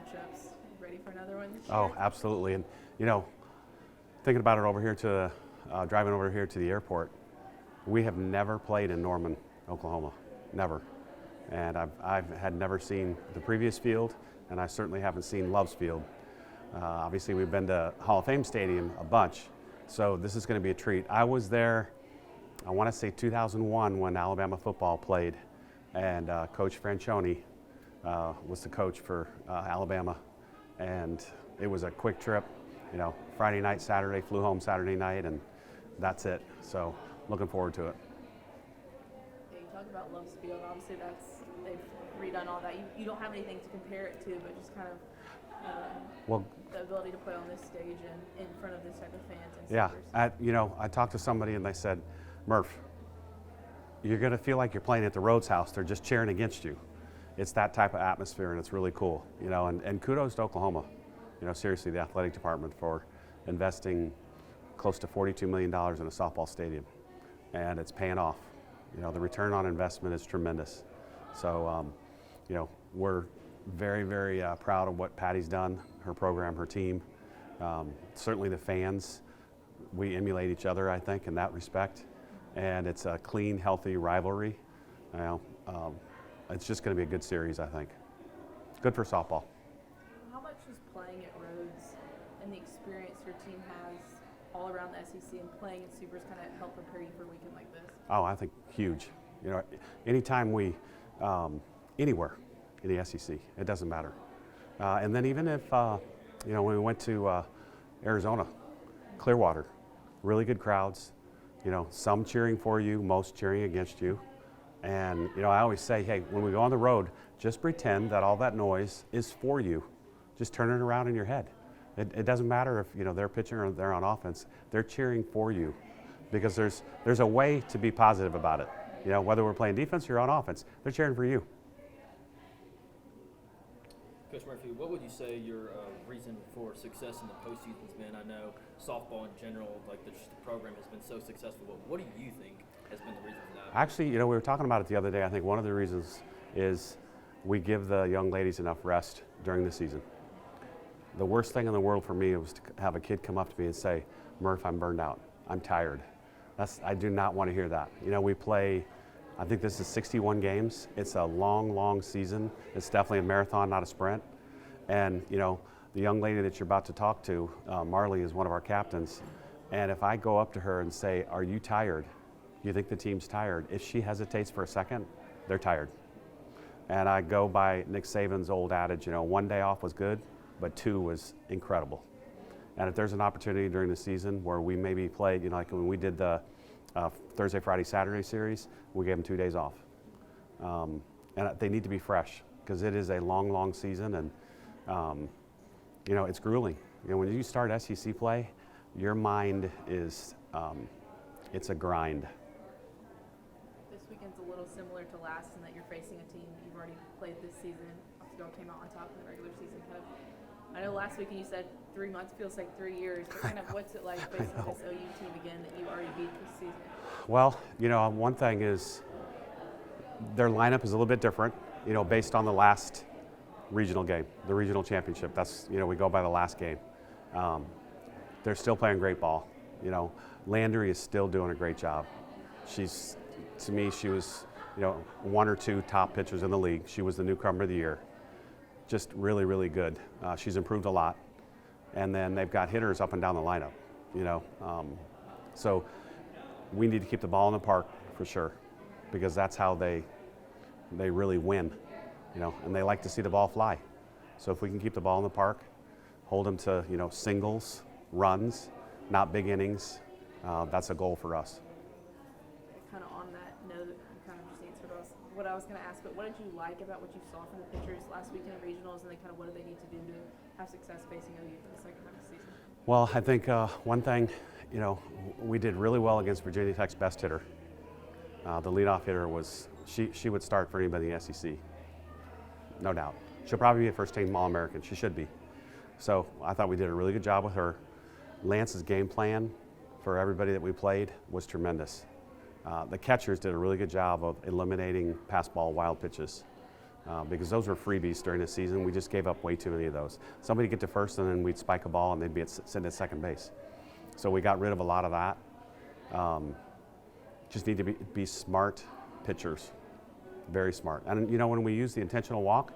matchups. Ready for another one this year? Oh, absolutely. And, thinking about it over here driving over here to the airport, we have never played in Norman, Oklahoma. Never. And I've had never seen the previous field, and I certainly haven't seen Love's Field. Obviously, we've been to Hall of Fame Stadium a bunch, so this is going to be a treat. I was there, I want to say 2001 when Alabama football played, and Coach Franchione was the coach for Alabama, and it was a quick trip. Friday night, Saturday, flew home Saturday night, and that's it. So looking forward to it. Yeah, you talk about Love's Field. Obviously, they've redone all that. You don't have anything to compare it to, but just kind of the ability to play on this stage and in front of this type of fans and supporters. I talked to somebody and they said, Murph, you're going to feel like you're playing at the Rhodes House. They're just cheering against you. It's that type of atmosphere, and it's really cool. And kudos to Oklahoma. Seriously, the athletic department for investing close to $42 million in a softball stadium, and it's paying off. The return on investment is tremendous. So, we're very, very proud of what Patty's done, her program, her team. Certainly the fans, we emulate each other, I think, in that respect. And it's a clean, healthy rivalry. It's just going to be a good series, I think. Good for softball. How much is playing at Rhodes and the experience your team has all around the SEC and playing in Supers kind of help prepare you for a weekend like this? Oh, I think huge. Anytime anywhere in the SEC, it doesn't matter. And then even if, when we went to Arizona, Clearwater, really good crowds, some cheering for you, most cheering against you. And, I always say, hey, when we go on the road, just pretend that all that noise is for you. Just turn it around in your head. It doesn't matter if, they're pitching or they're on offense. They're cheering for you because there's a way to be positive about it. Whether we're playing defense or you're on offense, they're cheering for you. Coach Murphy, what would you say your reason for success in the postseason has been? I know softball in general, the program has been so successful, but what do you think has been the reason for that? Actually, we were talking about it the other day. I think one of the reasons is we give the young ladies enough rest during the season. The worst thing in the world for me was to have a kid come up to me and say, Murph, I'm burned out. I'm tired. I do not want to hear that. We play, I think this is 61 games. It's a long, long season. It's definitely a marathon, not a sprint. And, the young lady that you're about to talk to, Marlie, is one of our captains. And if I go up to her and say, are you tired? You think the team's tired? If she hesitates for a second, they're tired. And I go by Nick Saban's old adage, one day off was good, but two was incredible. And if there's an opportunity during the season where we maybe played, like when we did the Thursday, Friday, Saturday series, we gave them 2 days off. And they need to be fresh because it is a long, long season, and it's grueling. When you start SEC play, your mind is, it's a grind. This weekend's a little similar to last in that you're facing a team you've already played this season. Y'all came out on top in the regular season. I know last weekend you said 3 months feels like 3 years, but kind of what's it like facing this OU team again that you already beat this season? Well, one thing is their lineup is a little bit different, based on the last regional game, the regional championship. That's, we go by the last game. They're still playing great ball. Landry is still doing a great job. To me, she was, one or two top pitchers in the league. She was the newcomer of the year. Just really, really good. She's improved a lot. And then they've got hitters up and down the lineup, So we need to keep the ball in the park for sure, because that's how they really win, and they like to see the ball fly. So if we can keep the ball in the park, hold them to, singles, runs, not big innings, that's a goal for us. Kind of on that note, you kind of just answered what I was going to ask, but what did you like about what you saw from the pitchers last weekend in regionals, and then kind of what do they need to do to have success facing OU for the second half of the season? Well, I think one thing, we did really well against Virginia Tech's best hitter. The leadoff hitter was, she would start for anybody in the SEC, no doubt. She'll probably be a first-team All-American. She should be. So I thought we did a really good job with her. Lance's game plan for everybody that we played was tremendous. The catchers did a really good job of eliminating pass ball wild pitches. because those were freebies during the season. We just gave up way too many of those. Somebody get to first, and then we'd spike a ball, and they'd be sitting at second base. So we got rid of a lot of that. Just need to be smart pitchers, very smart. And when we use the intentional walk,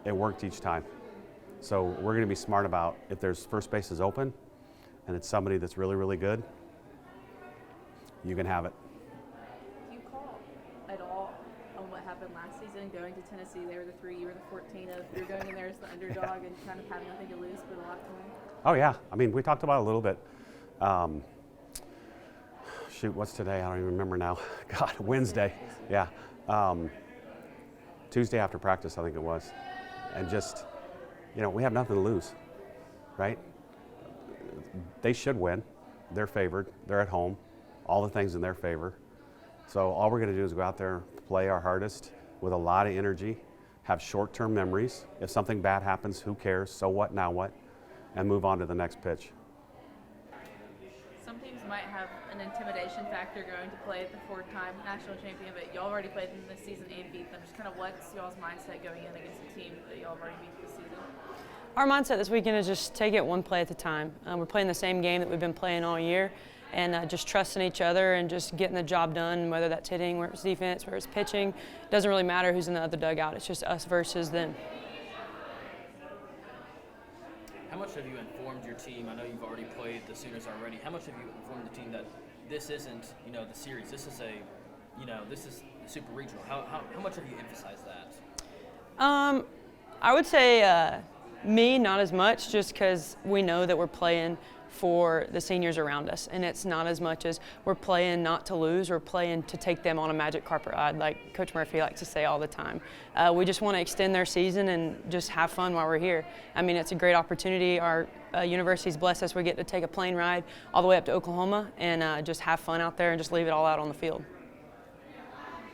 it worked each time. So we're going to be smart about if there's first base is open, and it's somebody that's really, really good, you can have it. Do you call at all on what happened last season going to Tennessee? They were the 3, you were the 14 of you're going in there as the underdog and kind of having nothing to lose but a lot to win? Oh yeah, I mean we talked about it a little bit. Shoot, what's today? I don't even remember now. God, Wednesday. Yeah. Tuesday after practice, I think it was. And just, we have nothing to lose, right? They should win. They're favored. They're at home. All the things in their favor. So all we're going to do is go out there, play our hardest with a lot of energy, have short-term memories. If something bad happens, who cares? So what, now what? And move on to the next pitch. Some teams might have an intimidation factor going to play the 4-time national champion, but y'all already played them this season and beat them. Just kind of what's y'all's mindset going in against a team that y'all have already beat this season? Our mindset this weekend is just take it one play at a time. We're playing the same game that we've been playing all year, and just trusting each other and just getting the job done, whether that's hitting, whether it's defense, whether it's pitching. It doesn't really matter who's in the other dugout. It's just us versus them. How much have you informed your team? I know you've already played the Sooners already. How much have you informed the team that this isn't, the series? This is this is the Super Regional. How much have you emphasized that? I would say me, not as much, just because we know that we're playing for the seniors around us, and it's not as much as we're playing not to lose, we're playing to take them on a magic carpet ride, like Coach Murphy likes to say all the time. We just want to extend their season and just have fun while we're here. I mean, it's a great opportunity. Our university's blessed us. We get to take a plane ride all the way up to Oklahoma and just have fun out there and just leave it all out on the field.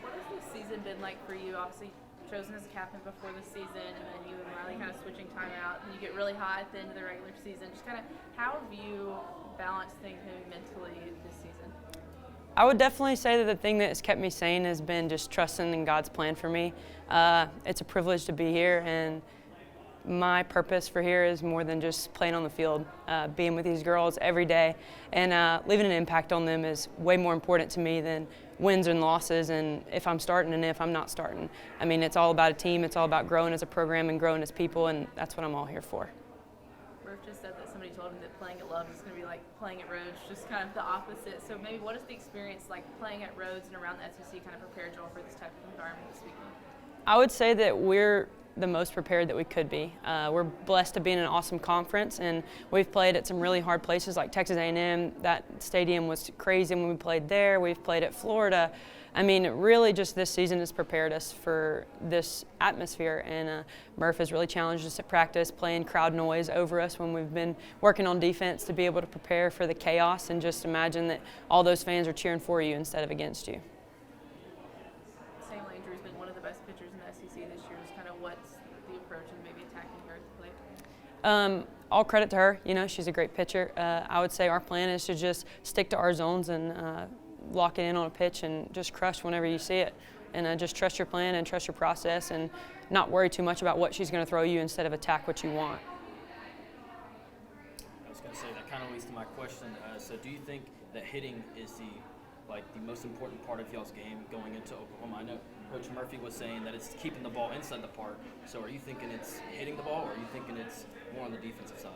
What has this season been like for you? Obviously chosen as a captain before the season, and then you and Marlie kind of switching time out, and you get really hot at the end of the regular season. Just kind of how have you balanced things maybe mentally this season? I would definitely say that the thing that has kept me sane has been just trusting in God's plan for me. It's a privilege to be here, and my purpose for here is more than just playing on the field. Being with these girls every day and leaving an impact on them is way more important to me than wins and losses and if I'm starting and if I'm not starting. I mean, it's all about a team. It's all about growing as a program and growing as people, and that's what I'm all here for. Murph just said that somebody told him that playing at Love is going to be like playing at Rhodes, just kind of the opposite. So maybe what is the experience like playing at Rhodes and around the SEC kind of prepared y'all for this type of environment this weekend? I would say that we're the most prepared that we could be. We're blessed to be in an awesome conference, and we've played at some really hard places like Texas A&M. That stadium was crazy when we played there. We've played at Florida. I mean, really just this season has prepared us for this atmosphere, and Murph has really challenged us at practice, playing crowd noise over us when we've been working on defense to be able to prepare for the chaos and just imagine that all those fans are cheering for you instead of against you. All credit to her. She's a great pitcher. I would say our plan is to just stick to our zones and lock it in on a pitch and just crush whenever you see it. And just trust your plan and trust your process and not worry too much about what she's going to throw you instead of attack what you want. I was going to say that kind of leads to my question. So do you think that hitting is the most important part of y'all's game going into Oklahoma? I know Coach Murphy was saying that it's keeping the ball inside the park. So are you thinking it's hitting the ball, or are you thinking it's more on the defensive side?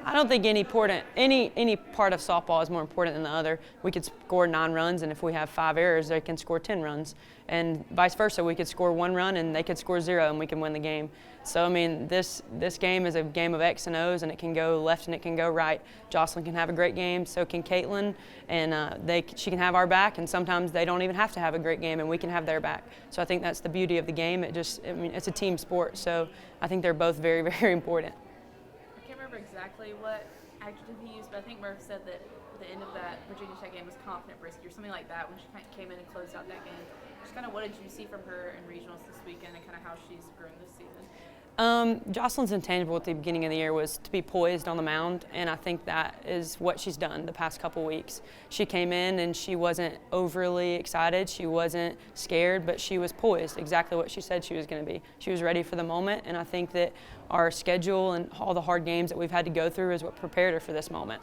I don't think any part of softball is more important than the other. We could score 9 runs, and if we have 5 errors, they can score 10 runs. And vice versa, we could score 1 run, and they could score 0, and we can win the game. So, I mean, this game is a game of X and O's, and it can go left and it can go right. Jocelyn can have a great game, so can Caitlin, and she can have our back, and sometimes they don't even have to have a great game, and we can have their back. So I think that's the beauty of the game. It's a team sport, so I think they're both very, very important. I can't remember exactly what adjective he used, but I think Murph said that the end of that Virginia Tech game was confident brisky or something like that when she kind of came in and closed out that game. Just kind of what did you see from her in regionals this weekend and kind of how she's grown this season? Jocelyn's intangible at the beginning of the year was to be poised on the mound, and I think that is what she's done the past couple weeks. She came in and she wasn't overly excited, she wasn't scared, but she was poised, exactly what she said she was going to be. She was ready for the moment, and I think that our schedule and all the hard games that we've had to go through is what prepared her for this moment.